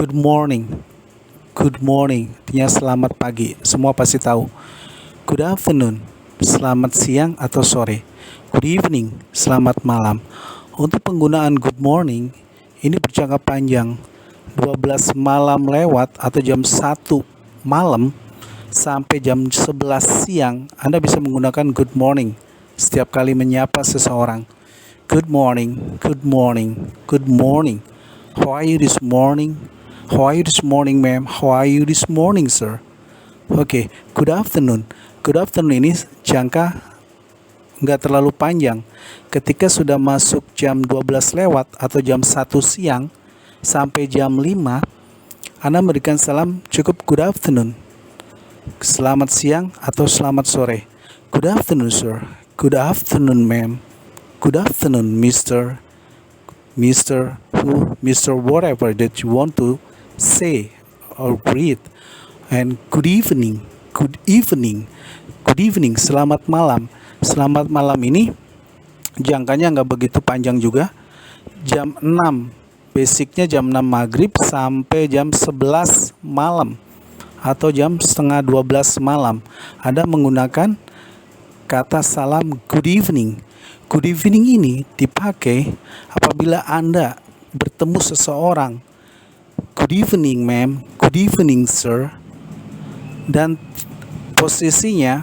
Good morning. Good morning, artinya selamat pagi. Semua pasti tahu. Good afternoon, selamat siang atau sore. Good evening, selamat malam. Untuk penggunaan good morning, ini berjangka panjang. 12 malam lewat atau jam 1 malam sampai jam 11 siang, Anda bisa menggunakan good morning setiap kali menyapa seseorang. Good morning, good morning, good morning. How are you this morning? How are you this morning, ma'am? How are you this morning, sir? Oke, good afternoon. Good afternoon ini jangka nggak terlalu panjang. Ketika sudah masuk jam 12 lewat atau jam 1 siang sampai jam 5, Anda memberikan salam cukup good afternoon. Selamat siang atau selamat sore. Good afternoon, sir. Good afternoon, ma'am. Good afternoon, Mr. Mr. Whatever that you want to say or greet. And good evening, good evening, good evening, selamat malam. Selamat malam ini jangkanya nggak begitu panjang juga. Jam 6, basicnya jam 6 maghrib sampai jam 11 malam atau jam setengah 12 malam. Anda menggunakan kata salam good evening. Good evening ini dipakai apabila Anda bertemu seseorang. Good evening, ma'am. Good evening, sir. Dan posisinya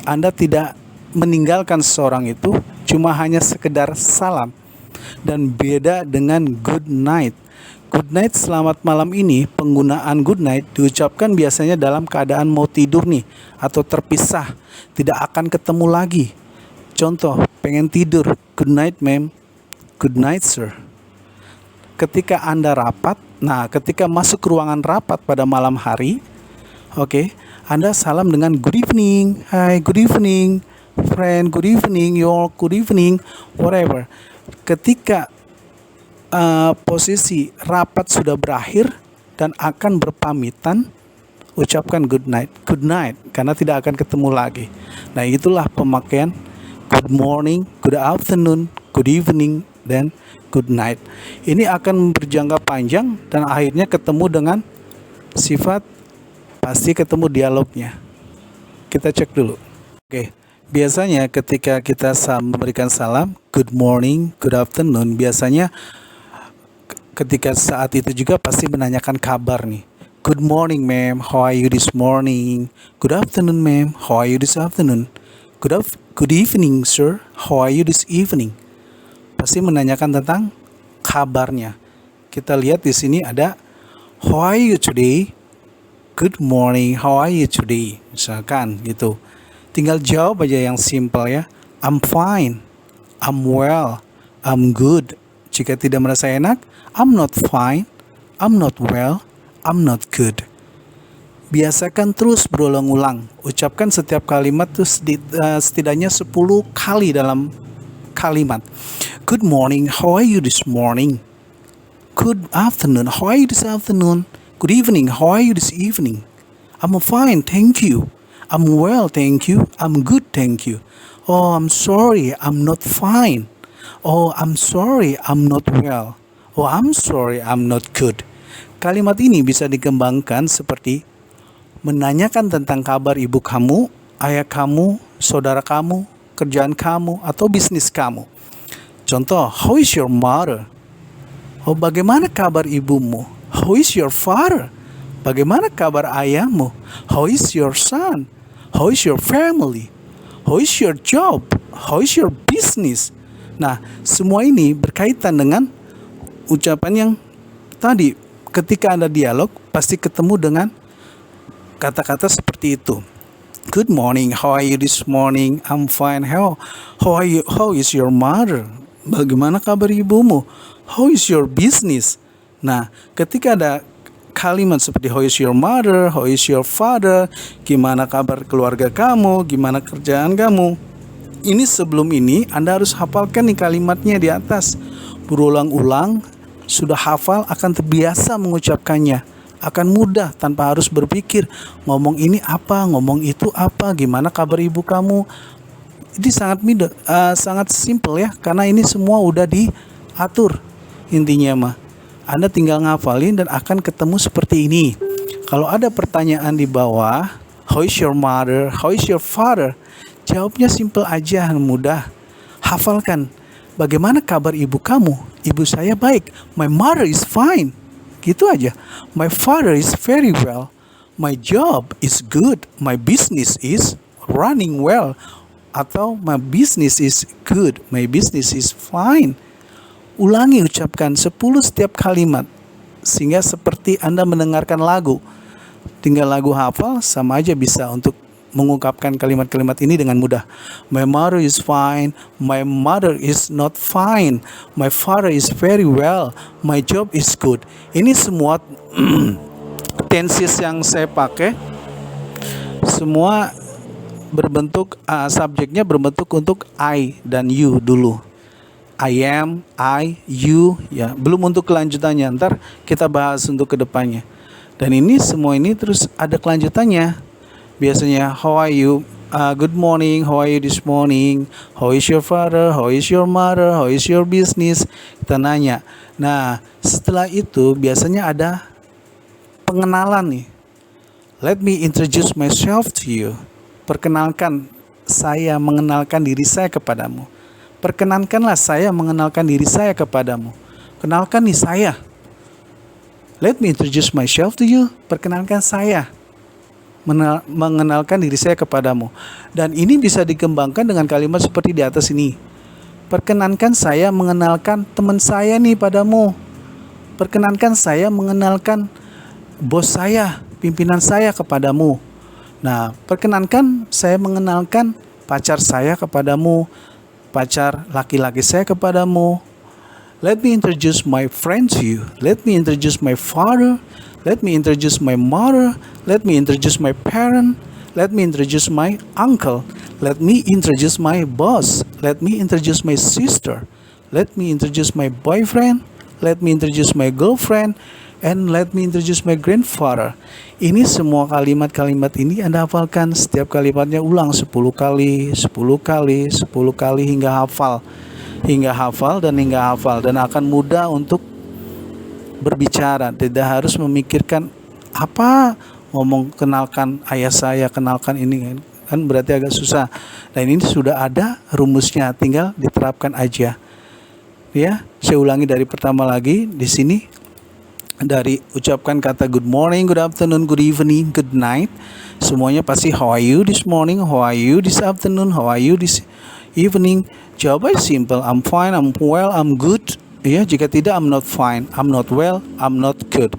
Anda tidak meninggalkan seseorang itu, cuma hanya sekedar salam. Dan beda dengan good night. Good night, selamat malam ini, penggunaan good night diucapkan biasanya dalam keadaan mau tidur nih, atau terpisah, tidak akan ketemu lagi. Contoh, pengen tidur, good night, ma'am. Good night, sir. Ketika Anda rapat, ketika masuk ke ruangan rapat pada malam hari, Anda salam dengan good evening, hi, good evening, friend, good evening, your good evening, whatever. Ketika posisi rapat sudah berakhir dan akan berpamitan, ucapkan good night, karena tidak akan ketemu lagi. Nah, itulah pemakaian good morning, good afternoon, good evening, dan good night. Ini akan berjangka panjang dan akhirnya ketemu dengan sifat, pasti ketemu dialognya. Kita cek dulu. Biasanya ketika kita memberikan salam good morning, good afternoon, biasanya ketika saat itu juga pasti menanyakan kabar nih. Good morning, ma'am, how are you this morning? Good afternoon, ma'am, how are you this afternoon? Good evening, sir, how are you this evening? Pasti menanyakan tentang kabarnya. Kita lihat di sini ada how are you today? Good morning, how are you today? Misalkan gitu. Tinggal jawab aja yang simple ya. I'm fine, I'm well, I'm good. Jika tidak merasa enak, I'm not fine, I'm not well, I'm not good. Biasakan terus berulang-ulang. Ucapkan setiap kalimat itu setidaknya 10 kali dalam kalimat. Good morning, how are you this morning? Good afternoon, how are you this afternoon? Good evening, how are you this evening? I'm fine, thank you. I'm well, thank you. I'm good, thank you. Oh, I'm sorry, I'm not fine. Oh, I'm sorry, I'm not well. Oh, I'm sorry, I'm not good. Kalimat ini bisa dikembangkan seperti menanyakan tentang kabar ibu kamu, ayah kamu, saudara kamu, kerjaan kamu, atau bisnis kamu. Contoh, how is your mother? Oh, bagaimana kabar ibumu? How is your father? Bagaimana kabar ayahmu? How is your son? How is your family? How is your job? How is your business? Nah, semua ini berkaitan dengan ucapan yang tadi. Ketika Anda dialog, pasti ketemu dengan kata-kata seperti itu. Good morning, how are you this morning? I'm fine. How are you? How is your mother? Bagaimana kabar ibumu? How is your business? Nah, ketika ada kalimat seperti how is your mother, how is your father, gimana kabar keluarga kamu, gimana kerjaan kamu, ini sebelum ini Anda harus hafalkan nih kalimatnya di atas. Berulang-ulang, sudah hafal akan terbiasa mengucapkannya. Akan mudah tanpa harus berpikir ngomong ini apa, ngomong itu apa, gimana kabar ibu kamu. Ini sangat simple ya, karena ini semua udah diatur. Intinya mah Anda tinggal ngafalin dan akan ketemu seperti ini. Kalau ada pertanyaan di bawah, how is your mother, how is your father? Jawabnya simple aja, mudah. Hafalkan, bagaimana kabar ibu kamu? Ibu saya baik. My mother is fine. Gitu aja. My father is very well. My job is good. My business is running well. Atau my business is good. My business is fine. Ulangi, ucapkan 10 setiap kalimat. Sehingga seperti Anda mendengarkan lagu. Tinggal lagu hafal, sama aja bisa untuk mengungkapkan kalimat-kalimat ini dengan mudah. My mother is fine. My mother is not fine. My father is very well. My job is good. Ini semua tenses yang saya pakai semua berbentuk subjeknya berbentuk untuk I dan you dulu. I am, I, you, ya. Belum untuk kelanjutannya. Ntar kita bahas untuk kedepannya. Dan ini semua ini terus ada kelanjutannya. Biasanya, how are you? Good morning. How are you this morning? How is your father? How is your mother? How is your business? Kita nanya. Nah, setelah itu biasanya ada pengenalan nih. Let me introduce myself to you. Perkenalkan, saya mengenalkan diri saya kepadamu. Perkenankanlah saya mengenalkan diri saya kepadamu. Kenalkan nih saya. Let me introduce myself to you. Perkenalkan saya mengenalkan diri saya kepadamu. Dan ini bisa dikembangkan dengan kalimat seperti di atas ini. Perkenankan saya mengenalkan teman saya nih padamu. Perkenankan saya mengenalkan bos saya, pimpinan saya kepadamu. Nah, perkenankan saya mengenalkan pacar saya kepadamu, pacar laki-laki saya kepadamu. Let me introduce my friend to you. Let me introduce my father. Let me introduce my mother. Let me introduce my parent. Let me introduce my uncle. Let me introduce my boss. Let me introduce my sister. Let me introduce my boyfriend. Let me introduce my girlfriend. And let me introduce my grandfather. Ini semua kalimat-kalimat ini Anda hafalkan. Setiap kalimatnya ulang 10 kali, 10 kali, 10 kali hingga hafal. Hingga hafal dan hingga hafal. Dan akan mudah untuk berbicara, tidak harus memikirkan apa ngomong, kenalkan ayah saya, kenalkan ini, kan berarti agak susah. Dan ini sudah ada rumusnya, tinggal diterapkan aja. Ya, saya ulangi dari pertama lagi di sini. Dari ucapkan kata good morning, good afternoon, good evening, good night. Semuanya pasti how are you this morning, how are you this afternoon, how are you this evening. Jawabannya simple, I'm fine, I'm well, I'm good. Ya, jika tidak, I'm not fine, I'm not well, I'm not good.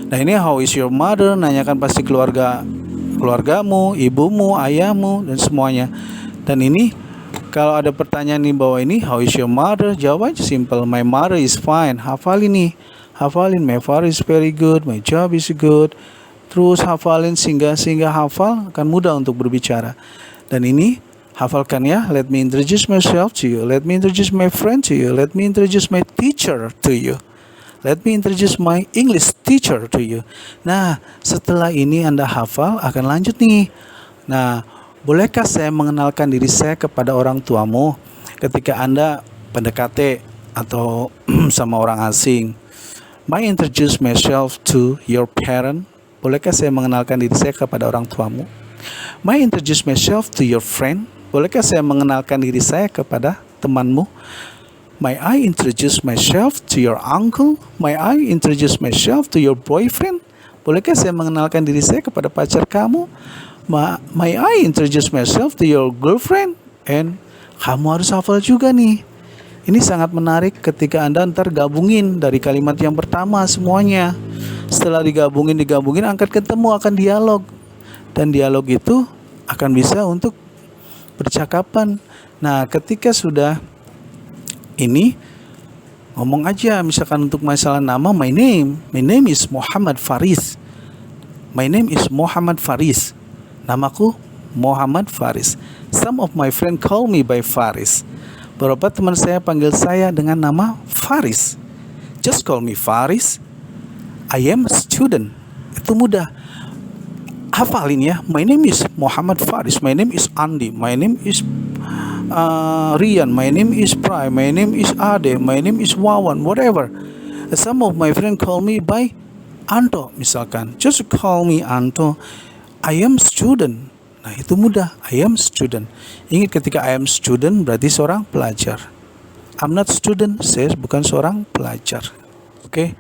Nah, ini how is your mother, nanyakan pasti keluargamu, ibumu, ayahmu, dan semuanya. Dan ini kalau ada pertanyaan di bawah ini, how is your mother, jawabannya simple, my mother is fine. Hafalin nih, hafalin, my father is very good, my job is good. Terus hafalin sehingga hafal akan mudah untuk berbicara. Dan ini hafalkan ya. Let me introduce myself to you. Let me introduce my friend to you. Let me introduce my teacher to you. Let me introduce my English teacher to you. Nah, setelah ini Anda hafal, akan lanjut nih. Nah, bolehkah saya mengenalkan diri saya kepada orang tuamu ketika Anda PDKT atau sama orang asing? May I introduce myself to your parent? Bolehkah saya mengenalkan diri saya kepada orang tuamu? May I introduce myself to your friend? Bolehkah saya mengenalkan diri saya kepada temanmu? May I introduce myself to your uncle? May I introduce myself to your boyfriend? Bolehkah saya mengenalkan diri saya kepada pacar kamu? May I introduce myself to your girlfriend? And kamu harus hafal juga nih. Ini sangat menarik ketika Anda ntar gabungin dari kalimat yang pertama semuanya. Setelah digabungin, angkat ketemu, akan dialog. Dan dialog itu akan bisa untuk percakapan. Nah, ketika sudah ini, ngomong aja, misalkan untuk masalah nama, my name is Muhammad Faris. My name is Muhammad Faris. Namaku Muhammad Faris. Some of my friends call me by Faris. Beberapa teman saya panggil saya dengan nama Faris. Just call me Faris. I am a student. Itu mudah. Hafalin ya. My name is Muhammad Faris. My name is Andi. My name is Rian. My name is Prai. My name is Ade. My name is Wawan. Whatever. Some of my friends call me by Anto misalkan. Just call me Anto. I am student. Nah itu mudah. I am student. Ingat ketika I am student berarti seorang pelajar. I'm not student, saya bukan seorang pelajar. Oke.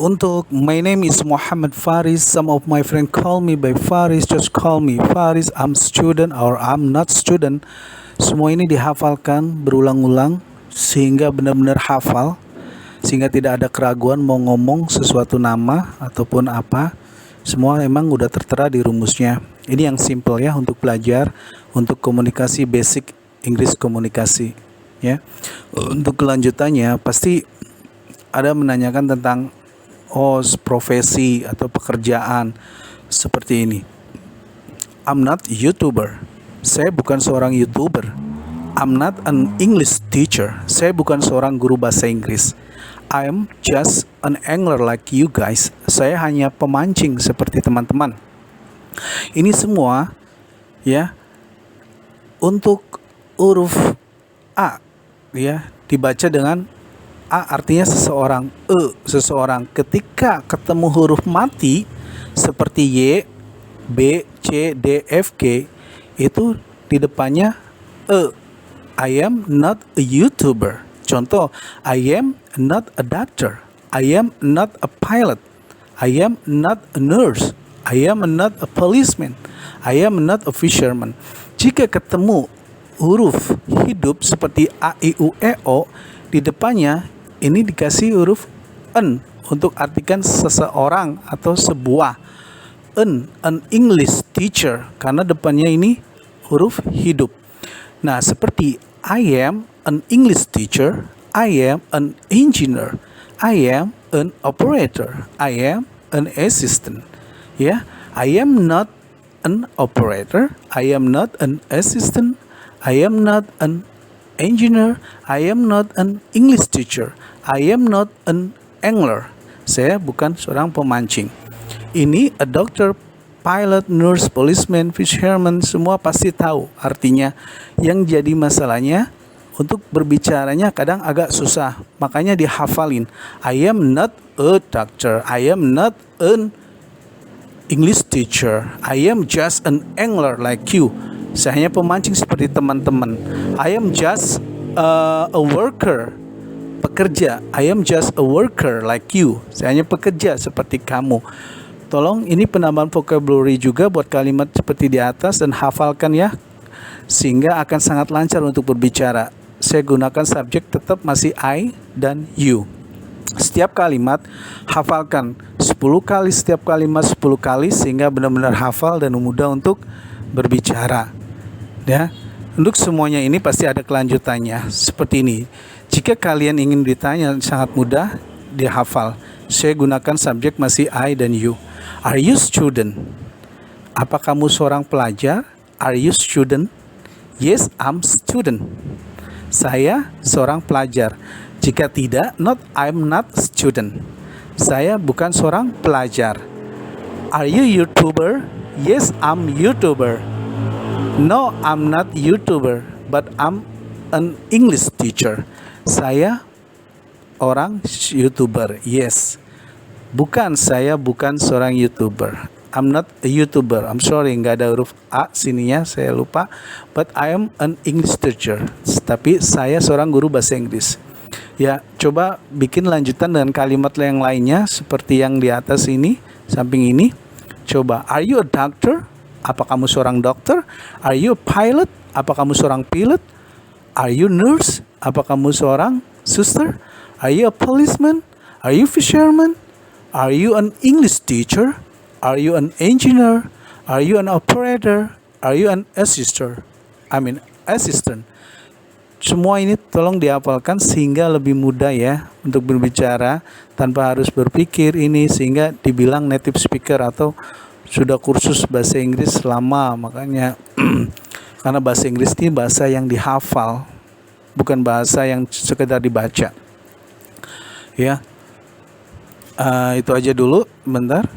Untuk my name is Muhammad Faris. Some of my friends call me by Faris. Just call me Faris. I'm student or I'm not student. Semua ini dihafalkan berulang-ulang sehingga benar-benar hafal, sehingga tidak ada keraguan mau ngomong sesuatu nama ataupun apa. Semua memang udah tertera di rumusnya. Ini yang simple ya untuk belajar, untuk komunikasi, basic Inggris komunikasi ya. Untuk kelanjutannya pasti ada menanyakan tentang profesi atau pekerjaan seperti ini. I'm not YouTuber. Saya bukan seorang YouTuber. I'm not an English teacher. Saya bukan seorang guru bahasa Inggris. I'm just an angler like you guys. Saya hanya pemancing seperti teman-teman. Ini semua ya untuk huruf A ya dibaca dengan A artinya seseorang, seseorang. Ketika ketemu huruf mati seperti Y, B, C, D, F, G itu di depannya I am not a YouTuber. Contoh, I am not a doctor. I am not a pilot. I am not a nurse. I am not a policeman. I am not a fisherman. Jika ketemu huruf hidup seperti A, I, U, E, O di depannya ini dikasih huruf N untuk artikan seseorang atau sebuah. An English teacher karena depannya ini huruf hidup. Nah, seperti I am an English teacher, I am an engineer, I am an operator, I am an assistant. Ya, I am not an operator, I am not an assistant, I am not an engineer, I am not an English teacher, I am not an angler. Saya bukan seorang pemancing. Ini a doctor, pilot, nurse, policeman, fisherman, semua pasti tahu artinya. Yang jadi masalahnya untuk berbicaranya kadang agak susah, makanya dihafalin. I am not a doctor, I am not an English teacher, I am just an angler like you. Saya hanya pemancing seperti teman-teman. I am just a worker, pekerja. I am just a worker like you. Saya hanya pekerja seperti kamu. Tolong ini penambahan vocabulary juga buat kalimat seperti di atas dan hafalkan ya, sehingga akan sangat lancar untuk berbicara. Saya gunakan subjek tetap masih I dan you. Setiap kalimat hafalkan 10 kali, setiap kalimat 10 kali sehingga benar-benar hafal dan mudah untuk berbicara. Ya, untuk semuanya ini pasti ada kelanjutannya seperti ini. Jika kalian ingin ditanya sangat mudah dihafal. Saya gunakan subjek masih I dan you. Are you student? Apa kamu seorang pelajar? Are you student? Yes, I'm student. Saya seorang pelajar. Jika tidak, I'm not student. Saya bukan seorang pelajar. Are you YouTuber? Yes, I'm YouTuber. No, I'm not YouTuber, but I'm an English teacher. Saya orang YouTuber. Yes. Saya bukan seorang YouTuber. I'm not a YouTuber. I'm sorry, nggak ada huruf A sininya, saya lupa. But I am an English teacher. Tapi saya seorang guru bahasa Inggris. Ya, coba bikin lanjutan dengan kalimat yang lainnya seperti yang di atas ini, samping ini. Coba, are you a doctor? Apa kamu seorang dokter? Are you a pilot? Apa kamu seorang pilot? Are you nurse? Apa kamu seorang suster? Are you a policeman? Are you fisherman? Are you an English teacher? Are you an engineer? Are you an operator? Are you an assistant? Semua ini tolong dihafalkan sehingga lebih mudah ya untuk berbicara tanpa harus berpikir ini, sehingga dibilang native speaker atau sudah kursus bahasa Inggris lama. Makanya karena bahasa Inggris ini bahasa yang dihafal, bukan bahasa yang sekedar dibaca. Ya, itu aja dulu, bentar.